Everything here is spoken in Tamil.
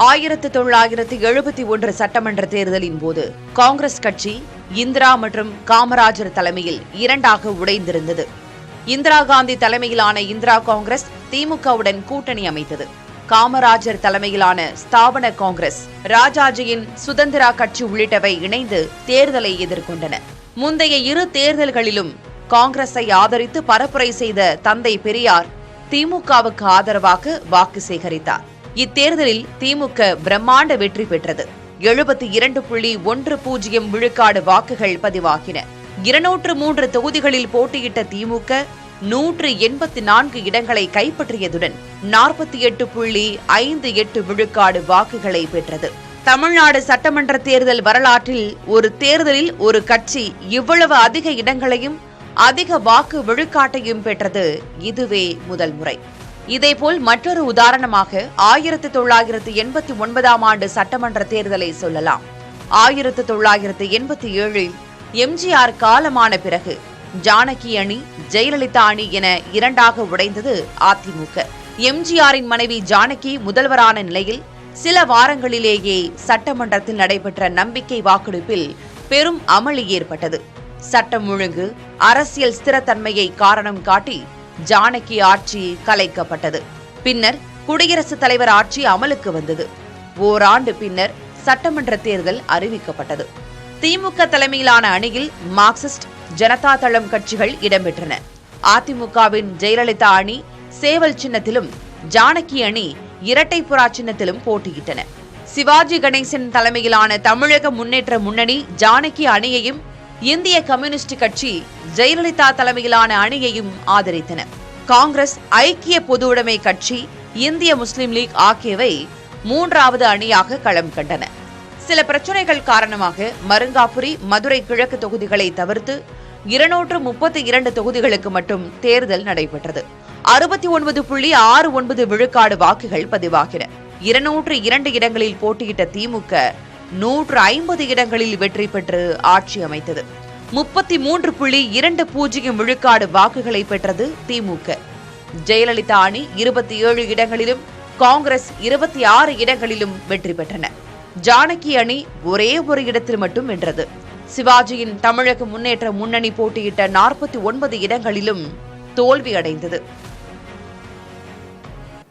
1971 சட்டமன்ற தேர்தலின் போது காங்கிரஸ் கட்சி இந்திரா மற்றும் காமராஜர் தலைமையில் இரண்டாக உடைந்திருந்தது. இந்திரா காந்தி தலைமையிலான இந்திரா காங்கிரஸ் திமுகவுடன் கூட்டணி அமைத்தது. காமராஜர் தலைமையிலான ஸ்தாபன காங்கிரஸ், ராஜாஜியின் சுதந்திரா கட்சி உள்ளிட்டவை இணைந்து தேர்தலை எதிர்கொண்டன. முந்தைய இரு தேர்தல்களிலும் காங்கிரஸை ஆதரித்து பரப்புரை செய்த தந்தை பெரியார் திமுகவுக்கு ஆதரவாக வாக்கு சேகரித்தார். இத்தேர்தலில் திமுக பிரம்மாண்ட வெற்றி பெற்றது. 72.10 விழுக்காடு வாக்குகள் பதிவாகின. 203 தொகுதிகளில் போட்டியிட்ட திமுக 184 இடங்களை கைப்பற்றியதுடன் 48.58 விழுக்காடு வாக்குகளை பெற்றது. தமிழ்நாடு சட்டமன்ற தேர்தல் வரலாற்றில் ஒரு தேர்தலில் ஒரு கட்சி இவ்வளவு அதிக இடங்களையும் அதிக வாக்கு விழுக்காட்டையும் பெற்றது இதுவே முதல் முறை. இதேபோல் மற்றொரு உதாரணமாக 1989 சட்டமன்ற தேர்தலை சொல்லலாம். 1987 எம்ஜிஆர் காலமான பிறகு ஜானகி அணி, ஜெயலலிதா அணி என இரண்டாக உடைந்தது அதிமுக. எம்ஜிஆரின் மனைவி ஜானகி முதல்வரான நிலையில் சில வாரங்களிலேயே சட்டமன்றத்தில் நடைபெற்ற நம்பிக்கை வாக்கெடுப்பில் பெரும் அமளி ஏற்பட்டது. சட்டம் ஒழுங்கு, அரசியல் ஸ்திரத்தன்மையை காரணம் காட்டி ஜானகி ஆட்சி கலைக்கப்பட்டது. பின்னர் குடியரசுத் தலைவர் ஆட்சி அமலுக்கு வந்தது. ஓராண்டு பின்னர் சட்டமன்ற தேர்தல் அறிவிக்கப்பட்டது. திமுக தலைமையிலான அணியில் மார்க்சிஸ்ட், ஜனதா தளம் கட்சிகள் இடம்பெற்றன. அதிமுகவின் ஜெயலலிதா அணி சேவல் சின்னத்திலும், ஜானகி அணி இரட்டைப்புறா சின்னத்திலும் போட்டியிட்டன. சிவாஜி கணேசன் தலைமையிலான தமிழக முன்னேற்ற முன்னணி ஜானகி அணியையும், இந்திய கம்யூனிஸ்ட் கட்சி ஜெயலலிதா தலைமையிலான அணியையும் ஆதரித்தன. காங்கிரஸ், ஐக்கிய பொதுவுடைமை கட்சி, இந்திய முஸ்லிம் லீக் ஆகியவை மூன்றாவது அணியாக களம் கண்டன. சில பிரச்சினைகள் காரணமாக மருங்காபுரி, மதுரை கிழக்கு தொகுதிகளை தவிர்த்து 232 தொகுதிகளுக்கு மட்டும் தேர்தல் நடைபெற்றது. 69.69 விழுக்காடு வாக்குகள் பதிவாகின. 202 இடங்களில் போட்டியிட்ட திமுக 150 இடங்களில் வெற்றி பெற்று ஆட்சி அமைத்தது. 33.20 விழுக்காடு வாக்குகளை பெற்றது திமுக. ஜெயலலிதா அணி 27 இடங்களிலும், காங்கிரஸ் 26 இடங்களிலும் வெற்றி பெற்றன. ஜானகி அணி ஒரே ஒரு இடத்தில் மட்டும் வென்றது. சிவாஜியின் தமிழக முன்னேற்ற முன்னணி போட்டியிட்ட 49 இடங்களிலும் தோல்வி அடைந்தது.